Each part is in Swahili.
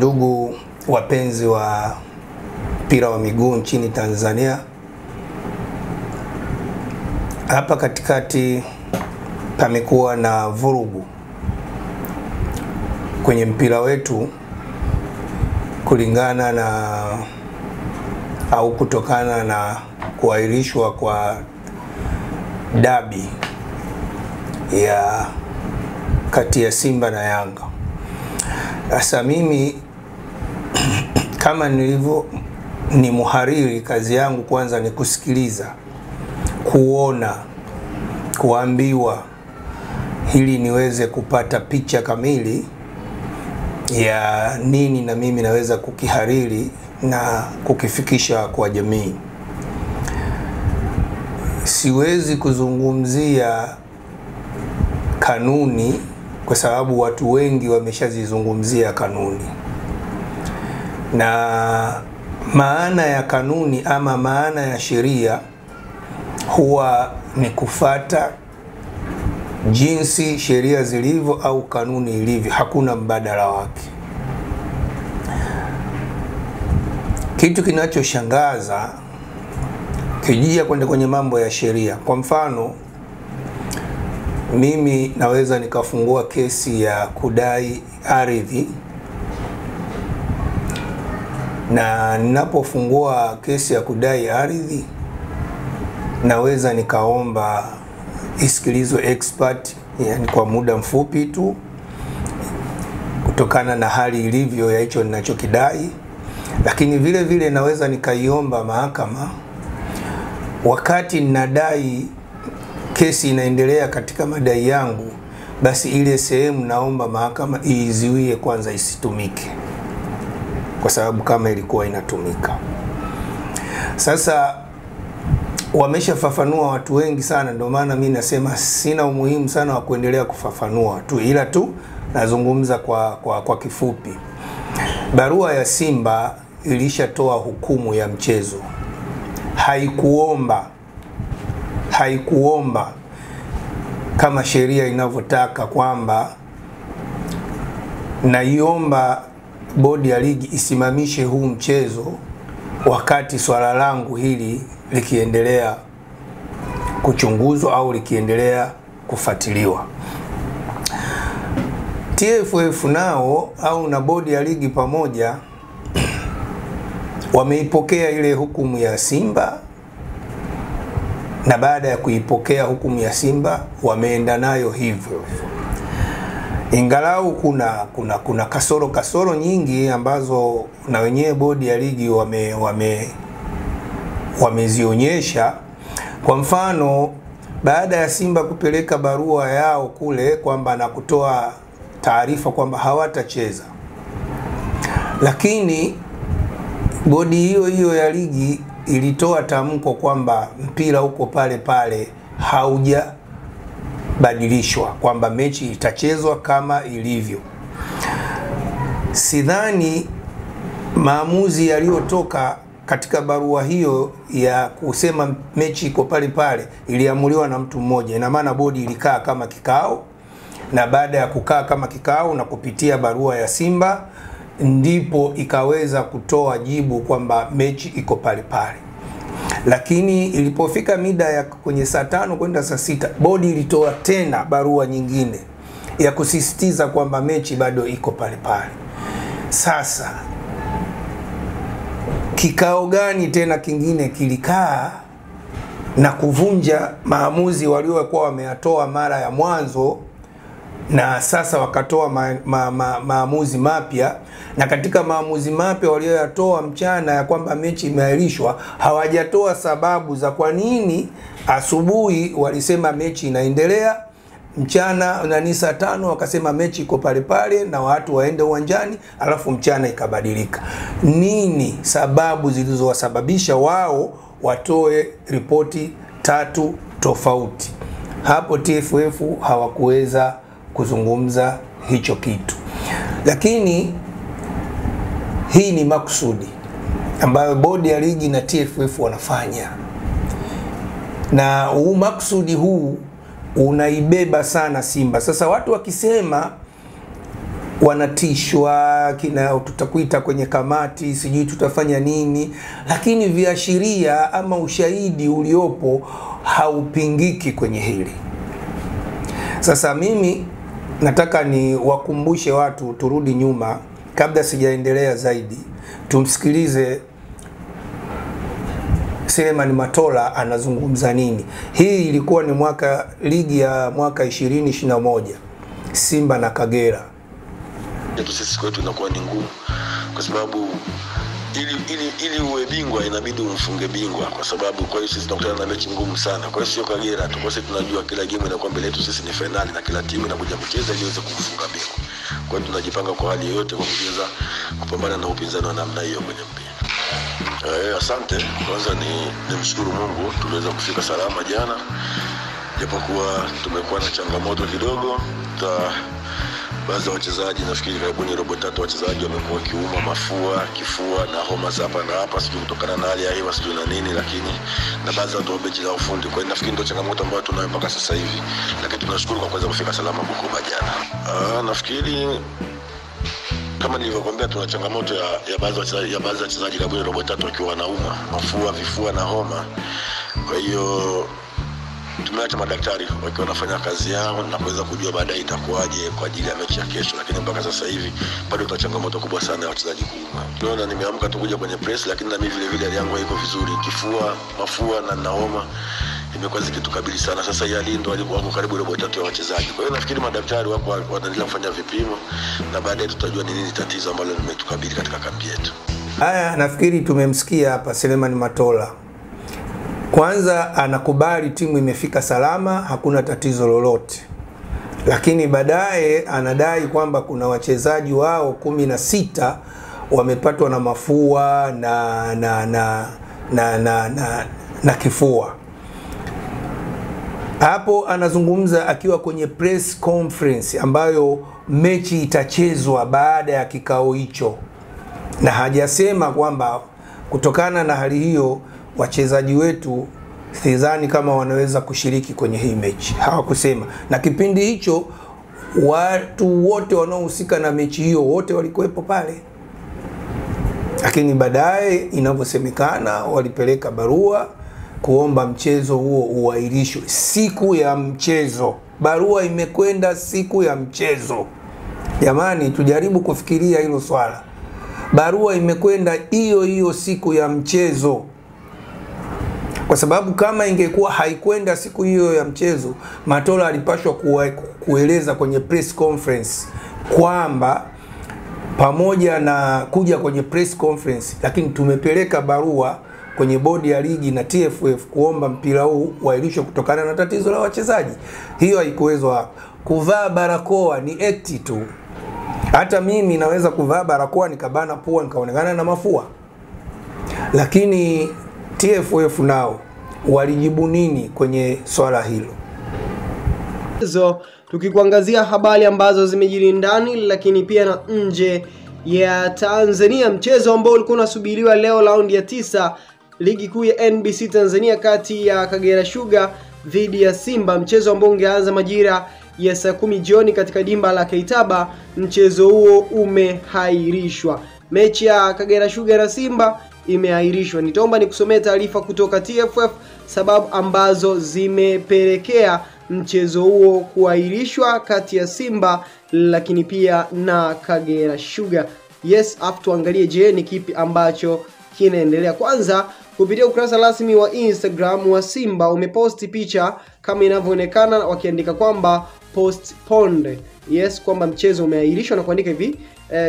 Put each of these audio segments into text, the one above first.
Ndugu wapenzi wa mpira wa miguu nchini Tanzania, hapa katikati pamekuwa na vurugu kwenye mpira wetu kulingana na au kutokana na kuahirishwa kwa dabi ya kati ya Simba na Yanga. Sasa mimi kama ni muhariri, kazi yangu kwanza ni kusikiliza, kuona, kuambiwa, ili niweze kupata picha kamili ya nini na mimi naweza kukihariri na kukifikisha kwa jamii. Siwezi kuzungumzia kanuni kwa sababu watu wengi wameshazizungumzia kanuni, na maana ya kanuni ama maana ya sheria huwa ni kufata jinsi sheria zilivyo au kanuni ilivyo, hakuna mbadala wake. Kitu kinachoshangaza kijia kwenda kwenye mambo ya sheria, kwa mfano mimi naweza nikafungua kesi ya kudai ardhi, na ninapofungua kesi ya kudai ardhi naweza nikaomba isikilizwe expert, yani kwa muda mfupi tu kutokana na hali ilivyo ya hicho ninachokidai. Lakini vile vile naweza nikaiomba mahakama wakati ninadai, kesi inaendelea katika madai yangu, basi ile sehemu naomba mahakama iizuie kwanza isitumike, kwa sababu kama ilikuwa inatumika. Sasa wameshafafanua watu wengi sana, ndio maana mimi nasema sina umuhimu sana wa kuendelea kufafanua tu, ila tu nazungumza kwa kifupi. Barua ya Simba ilishatoa hukumu ya mchezo, haikuomba kama sheria inavyotaka kwamba naiomba bodi ya ligi isimamishe huu mchezo wakati swala langu hili likiendelea kuchunguzwa au likiendelea kufuatiliwa. TFF nao au na bodi ya ligi pamoja wameipokea ile hukumu ya Simba, na baada ya kuipokea hukumu ya Simba wameenda nayo hivyo. Ingalau kuna kasoro nyingi ambazo na wenyewe bodi ya ligi wamezionyesha. Kwa mfano, baada ya Simba kupeleka barua yao kule kwamba na kutoa taarifa kwamba hawatacheza, lakini bodi hiyo ya ligi ilitoa tamko kwamba mpira uko pale pale, haujabadilishwa, kwamba mechi itachezwa kama ilivyo. Sidhani maamuzi yaliyotoka katika barua hiyo ya kusema mechi iko pale pale iliamuliwa na mtu mmoja. Ina maana bodi ilikaa kama kikao, na baada ya kukaa kama kikao na kupitia barua ya Simba ndipo ikaweza kutoa jibu kwamba mechi iko pale pale. Lakini ilipofika mida ya kwenye saa 5 kwenda saa 6, bodi ilitoa tena barua nyingine ya kusisitiza kwamba mechi bado iko pale pale. Sasa kikao gani tena kingine kilikaa na kuvunja maamuzi waliokuwa wameyatoa mara ya mwanzo, na sasa wakatoa maamuzi mapya? Na katika maamuzi mapya walioyatoa mchana ya kwamba mechi imeahirishwa, hawajatoa sababu za kwa nini asubuhi walisema mechi inaendelea, mchana na ni saa 5 wakasema mechi iko pale pale na watu waende uwanjani, alafu mchana ikabadilika. Nini sababu zilizowasababisha wao watoe ripoti 3 tofauti? Hapo TFF hawakuweza kuzungumza hicho kitu. Lakini hii ni makusudi ambayo bodi ya ligi na TFF wanafanya, na huu makusudi huu unaibeba sana Simba. Sasa watu wakisema wanatishwa, tutakuita kwenye kamati, sijui tutafanya nini, lakini viashiria ama ushahidi uliopo haupingiki kwenye hili. Sasa mimi nataka ni wakumbushe watu, turudi nyuma kabla sijaendelea zaidi, tumsikilize Selemani Matola anazungumza nini. Hii ilikuwa ni ligi ya mwaka 2021 Simba na Kagera. Sisi kwetu inakuwa ni ngumu kwa sababu ili uwe bingwa inabidi umfunge bingwa, kwa sababu kwa hiyo sisi tunakutana na mechi ngumu sana. Kwa hiyo sio Kagera tu, kwa sababu tunajua kila game inakuwa mbele yetu, sisi ni finali na kila timu inakuja kucheza ili iweze kumfunga bingwa. Kwa hiyo tunajipanga kwa hali yote kwa kuweza kupambana na upinzani wa namna hiyo kwenye mpira. Asante. Kwanza ni mshukuru Mungu tuliweza kufika salama jana, japokuwa tumekuwa na changamoto kidogo. Baadhi ya wachezaji, nafikiri karibuni robo tatu wachezaji wamekuwa kiuma mafua, kifua na homa hapa na hapa, sio kutokana na hali ya hewa sio na nini, lakini na baadhi ya watu wa benchi la ufundi. Kwa hiyo nafikiri ndio changamoto ambayo tunayo mpaka sasa hivi, lakini tunashukuru kwa kuweza kufika salama Bukoba jana. Nafikiri kama nilivyokuambia tuna changamoto ya baadhi ya wachezaji karibuni robo tatu wakiwa wanauma mafua, vifua na homa. Kwa hiyo tumeacha madaktari wakiwa wanafanya kazi yao na kuweza kujua baadaye itakuwaje kwa ajili ya mechi ya kesho, lakini mpaka sasa hivi bado tuna changamoto kubwa sana ya wachezaji kuuma. Tunaona nimeamka tu kuja kwenye press, lakini na mimi vile hali yangu haiko vizuri, kifua, mafua na naoma imekuwa zikitukabili sana. Sasa hii hali ndio walikuwa karibu robo tatu ya wachezaji. Kwa hiyo nafikiri madaktari wako wanaendelea kufanya vipimo na baadaye tutajua ni nini tatizo ambalo limetukabili katika kambi yetu. Haya, nafikiri tumemsikia hapa Selemani Matola. Kwanza anakubali timu imefika salama, hakuna tatizo lolote. Lakini baadaye anadai kwamba kuna wachezaji wao 16 wamepatwa na mafua na kifua. Hapo anazungumza akiwa kwenye press conference ambayo mechi itachezwa baada ya kikao hicho, na hajasema kwamba kutokana na hali hiyo wachezaji wetu sidhani kama wanaweza kushiriki kwenye hii mechi. Hawakusema. Na kipindi hicho watu wote wanaohusika na mechi hiyo wote walikuwepo pale. Lakini baadaye inavyosemekana walipeleka barua kuomba mchezo huo uahirishwe siku ya mchezo. Barua imekwenda siku ya mchezo. Jamani, tujaribu kufikiria hilo swala. Barua imekwenda hiyo siku ya mchezo. Kwa sababu kama ingekuwa haikwenda siku hiyo ya mchezo, Matola alipashwa kueleza kwenye press conference kwamba pamoja na kuja kwenye press conference, lakini tumepeleka barua kwenye bodi ya ligi na TFF kuomba mpira huu uahirishwe kutokana na tatizo la wachezaji. Hiyo haikuwezwa. Kuvaa barakoa ni act tu. Hata mimi naweza kuvaa barakoa nikabana pua nikaonekana na mafua. Lakini TFF nao walijibu nini kwenye swala hilo? Tukikuangazia habari ambazo zimejiri ndani lakini pia na nje ya Tanzania, mchezo ambao ulikuwa unasubiriwa leo raundi ya 9 ligi kuu ya NBC Tanzania kati ya Kagera Sugar dhidi ya Simba, mchezo ambao ungeanza majira ya saa 10 jioni katika dimba la Kaitaba, mchezo huo umehairishwa. Mechi ya Kagera Sugar na Simba imeahirishwa. Nitaomba nikusomee taarifa kutoka TFF sababu ambazo zimepelekea mchezo huo kuahirishwa kati ya Simba lakini pia na Kagera Sugar. Yes, tuangalie je ni kipi ambacho kinaendelea. Kwanza, kupitia ukurasa rasmi wa Instagram wa Simba umeposti picha kama inavyoonekana wakiandika kwamba postponed. Yes, kwamba mchezo umeahirishwa na kuandika hivi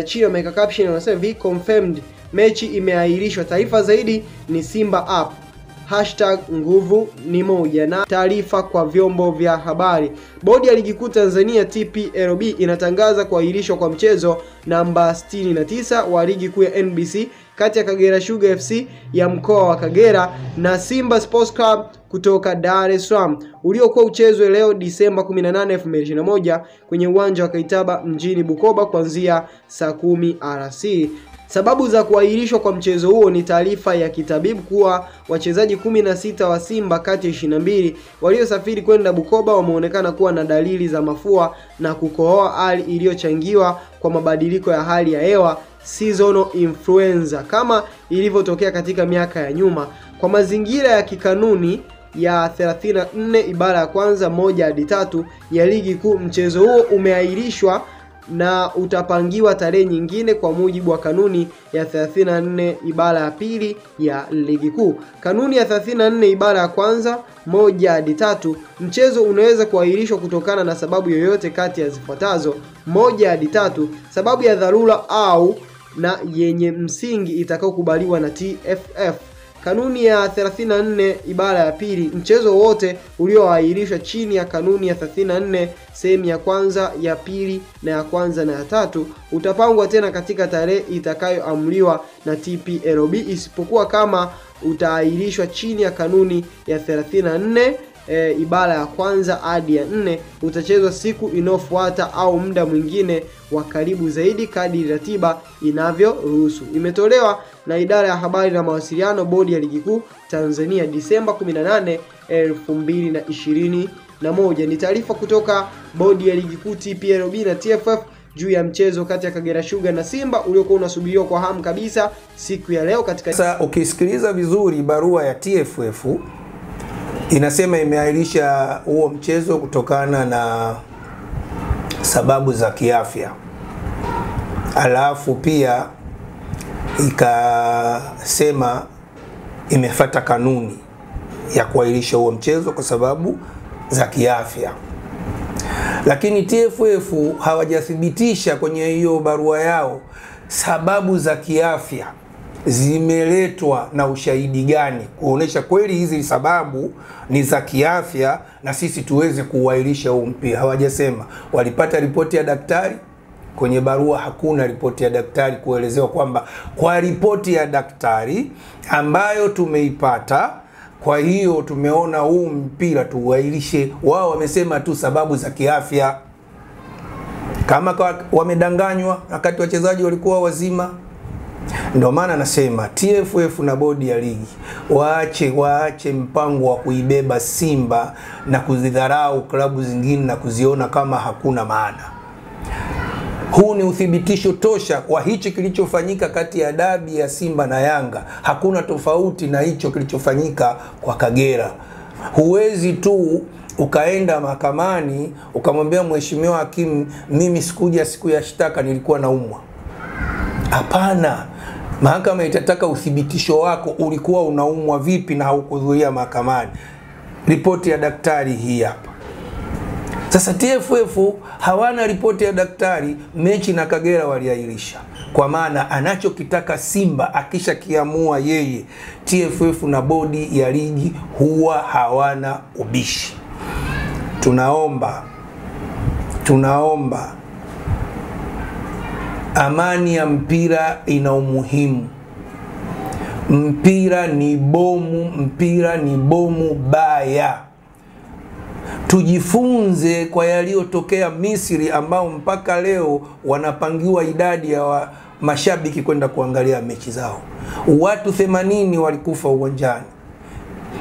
chini wameweka caption wanasema hivi confirmed, mechi imeahirishwa. Taarifa zaidi ni Simba Up #nguvu ni moja. Na taarifa kwa vyombo vya habari, bodi ya ligi kuu Tanzania TPLB inatangaza kuahirishwa kwa mchezo namba 69 wa ligi kuu ya NBC kati ya Kagera Sugar FC ya mkoa wa Kagera na Simba Sports Club kutoka Dar es Salaam uliokuwa uchezwe leo Disemba 18, 2021 kwenye uwanja wa Kaitaba mjini Bukoba kuanzia saa 10 alasiri. Sababu za kuahirishwa kwa mchezo huo ni taarifa ya kitabibu kuwa wachezaji 16 wa Simba kati ya 22 waliosafiri kwenda Bukoba wameonekana kuwa na dalili za mafua na kukohoa, hali iliyochangiwa kwa mabadiliko ya hali ya hewa, seasonal influenza, kama ilivyotokea katika miaka ya nyuma. Kwa mazingira ya kikanuni ya 34 ibara ya kwanza 1 hadi 3 ya ligi kuu, mchezo huo umeahirishwa na utapangiwa tarehe nyingine kwa mujibu wa kanuni ya 34 ibara ya pili ya ligi kuu. Kanuni ya 34 ibara ya kwanza 1 hadi 3, mchezo unaweza kuahirishwa kutokana na sababu yoyote kati ya zifuatazo: 1 hadi 3, sababu ya dharura au na yenye msingi itakayokubaliwa na TFF. Kanuni ya 34 ibara ya pili, mchezo wote ulioahirishwa chini ya kanuni ya 34 sehemu ya kwanza, ya pili na ya kwanza na ya tatu utapangwa tena katika tarehe itakayoamriwa na TPLB, isipokuwa kama utaahirishwa chini ya kanuni ya 34 ibara ya kwanza hadi ya 4 utachezwa siku inayofuata au muda mwingine wa karibu zaidi kadri ratiba inavyoruhusu. Imetolewa na Idara ya Habari na Mawasiliano, Bodi ya Ligi Kuu Tanzania, Disemba 18, 2021. Ni taarifa kutoka Bodi ya Ligi Kuu TPLB na TFF juu ya mchezo kati ya Kagera Sugar na Simba uliokuwa unasubiriwa kwa hamu kabisa siku ya leo katika. Sasa ukisikiliza vizuri, barua ya TFF inasema imeahirisha huo mchezo kutokana na sababu za kiafya. Alafu pia ikasema imefuata kanuni ya kuahirisha huo mchezo kwa sababu za kiafya. Lakini TFF hawajathibitisha kwenye hiyo barua yao sababu za kiafya zimeletwa na ushahidi gani kuonesha kweli hizi sababu ni za kiafya na sisi tuweze kuahirisha huu mpira. Hawajasema. Walipata ripoti ya daktari? Kwenye barua hakuna ripoti ya daktari kuelezewa kwamba kwa ripoti ya daktari ambayo tumeipata, kwa hiyo tumeona huu mpira tuahirishe. Wao wamesema tu sababu za kiafya. Kama wamedanganywa wakati wachezaji walikuwa wazima. Ndio maana nasema TFF na bodi ya ligi waache mpango wa kuibeba Simba na kuzidharau klabu zingine na kuziona kama hakuna maana. Huu ni uthibitisho tosha kwa hichi kilichofanyika kati ya dabi ya Simba na Yanga. Hakuna tofauti na hicho kilichofanyika kwa Kagera. Huwezi tu ukaenda mahakamani ukamwambia mheshimiwa hakimu, mimi sikuja siku ya shtaka, nilikuwa naumwa. Hapana. Mahakama itataka uthibitisho wako, ulikuwa unaumwa vipi na haukuhudhuria mahakamani. Ripoti ya daktari hii hapa. Sasa TFF hawana ripoti ya daktari, mechi na Kagera waliahirisha. Kwa maana anachokitaka Simba akisha kiamua yeye, TFF na bodi ya ligi huwa hawana ubishi. Tunaomba amani ya mpira ina umuhimu. Mpira ni bomu baya. Tujifunze kwa yaliyotokea Misri, ambao mpaka leo wanapangiwa idadi ya mashabiki kwenda kuangalia mechi zao. Watu 80 walikufa uwanjani.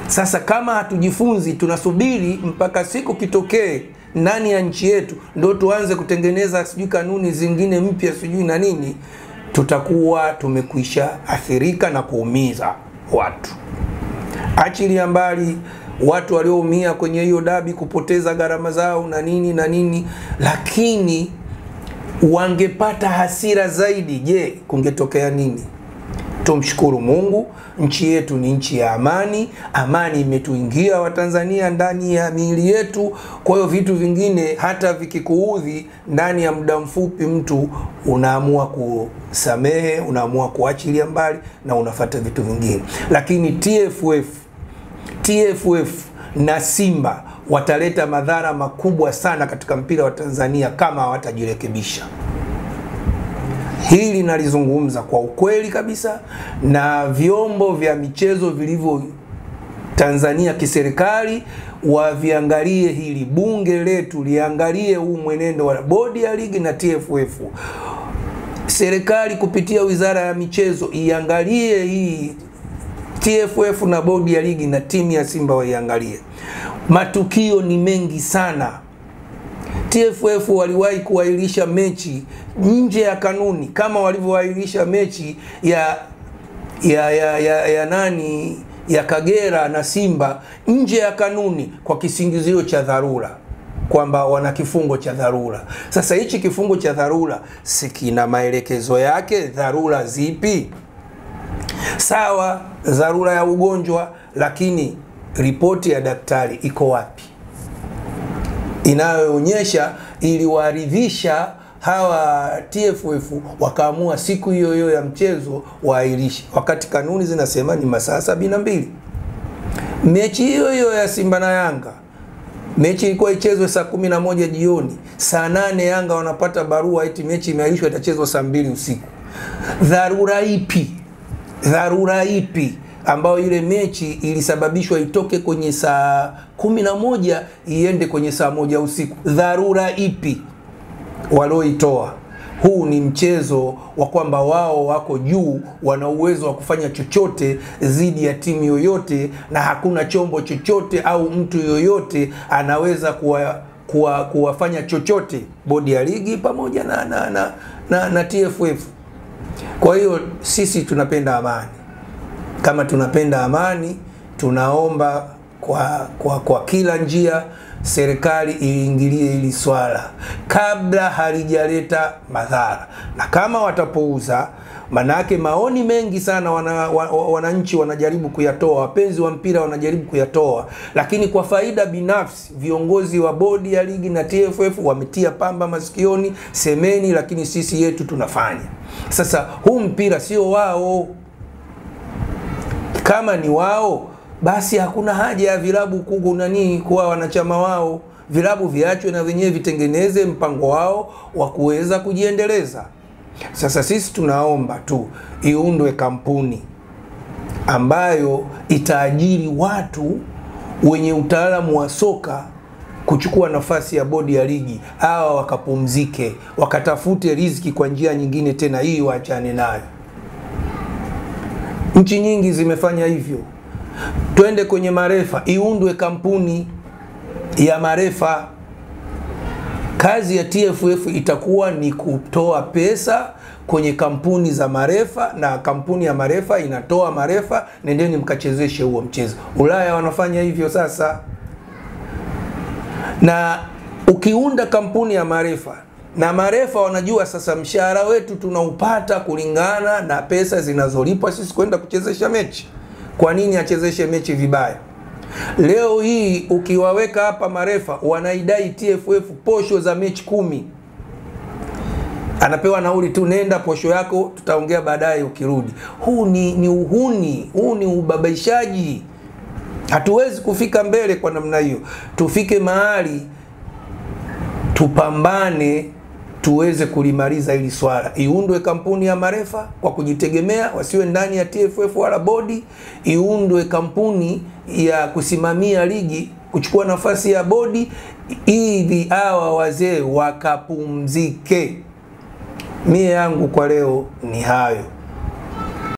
Sasa kama hatujifunzi, tunasubiri mpaka siku kitokee ndani ya nchi yetu ndio tuanze kutengeneza sijui kanuni zingine mpya sijui na nini, tutakuwa tumekwisha athirika na kuumiza watu. Achilia mbali watu walioumia kwenye hiyo dabi kupoteza gharama zao na nini, lakini wangepata hasira zaidi, je, kungetokea nini? Tumshukuru Mungu, nchi yetu ni nchi ya amani. Amani imetuingia Watanzania ndani ya miili yetu. Kwa hiyo vitu vingine hata vikikuudhi, ndani ya muda mfupi mtu unaamua kusamehe, unaamua kuachilia mbali na unafuata vitu vingine. Lakini TFF na Simba wataleta madhara makubwa sana katika mpira wa Tanzania kama hawatajirekebisha. Hili nalizungumza kwa ukweli kabisa, na vyombo vya michezo vilivyo Tanzania kiserikali waviangalie hili. Bunge letu liangalie huu mwenendo wa bodi ya ligi na TFF. serikali kupitia Wizara ya Michezo iangalie hii TFF na bodi ya ligi na timu ya Simba waiangalie. Matukio ni mengi sana. TFF waliwahi kuahirisha mechi nje ya kanuni kama walivyoahirisha mechi ya Kagera na Simba nje ya kanuni kwa kisingizio cha dharura, kwamba wana kifungo cha dharura. Sasa hichi kifungo cha dharura si kina maelekezo yake? Dharura zipi? Sawa, dharura ya ugonjwa, lakini ripoti ya daktari iko wapi inayoonyesha iliwaridhisha hawa TFF wakaamua siku hiyo hiyo ya mchezo waahirishe, wakati kanuni zinasema ni masaa 72? Mechi hiyo hiyo ya Simba na Yanga, mechi ilikuwa ichezwe saa 11 jioni, saa 8 Yanga wanapata barua eti mechi imeahirishwa, itachezwa saa 2 usiku. Dharura ipi? Dharura ipi ambayo ile mechi ilisababishwa itoke kwenye saa 11 iende kwenye saa 1 usiku? Dharura ipi walioitoa? Huu ni mchezo wa kwamba wao wako juu, wana uwezo wa kufanya chochote dhidi ya timu yoyote, na hakuna chombo chochote au mtu yoyote anaweza kuwafanya chochote, bodi ya ligi pamoja na TFF. Kwa hiyo sisi tunapenda amani. Kama tunapenda amani, tunaomba kwa kila njia serikali iingilie hili swala kabla halijaleta madhara. Na kama watapouza, manake maoni mengi sana wananchi wanajaribu kuyatoa, wapenzi wa mpira wanajaribu kuyatoa, lakini kwa faida binafsi viongozi wa bodi ya ligi na TFF wametia pamba masikioni, semeni, lakini sisi yetu tunafanya. Sasa huu mpira sio wao. Kama ni wao, basi hakuna haja ya vilabu kuwa wanachama wao. Vilabu viachwe na wenyewe vitengeneze mpango wao wa kuweza kujiendeleza. Sasa sisi tunaomba tu iundwe kampuni ambayo itaajiri watu wenye utaalamu wa soka kuchukua nafasi ya bodi ya ligi. Hawa wakapumzike, wakatafute riziki kwa njia nyingine, tena hii waachane nayo. Nchi nyingi zimefanya hivyo. Twende kwenye marefa, iundwe kampuni ya marefa. Kazi ya TFF itakuwa ni kutoa pesa kwenye kampuni za marefa, na kampuni ya marefa inatoa marefa, nendeni mkachezeshe huo mchezo. Ulaya wanafanya hivyo sasa. Na ukiunda kampuni ya marefa, na marefa wanajua sasa mshahara wetu tunaupata kulingana na pesa zinazolipwa sisi kwenda kuchezesha mechi. Kwa nini achezeshe mechi vibaya? Leo hii ukiwaweka hapa marefa wanaidai TFF posho za mechi 10. Anapewa nauli tu, nenda posho yako, tutaongea baadaye ukirudi. Huu ni uhuni, huu ni ubabaishaji. Hatuwezi kufika mbele kwa namna hiyo. Tufike mahali tupambane tuweze kulimaliza hili swala. Iundwe kampuni ya marefa kwa kujitegemea, wasiwe ndani ya TFF wala bodi. Iundwe kampuni ya kusimamia ligi kuchukua nafasi ya bodi, ili hawa wazee wakapumzike. Mie yangu kwa leo ni hayo.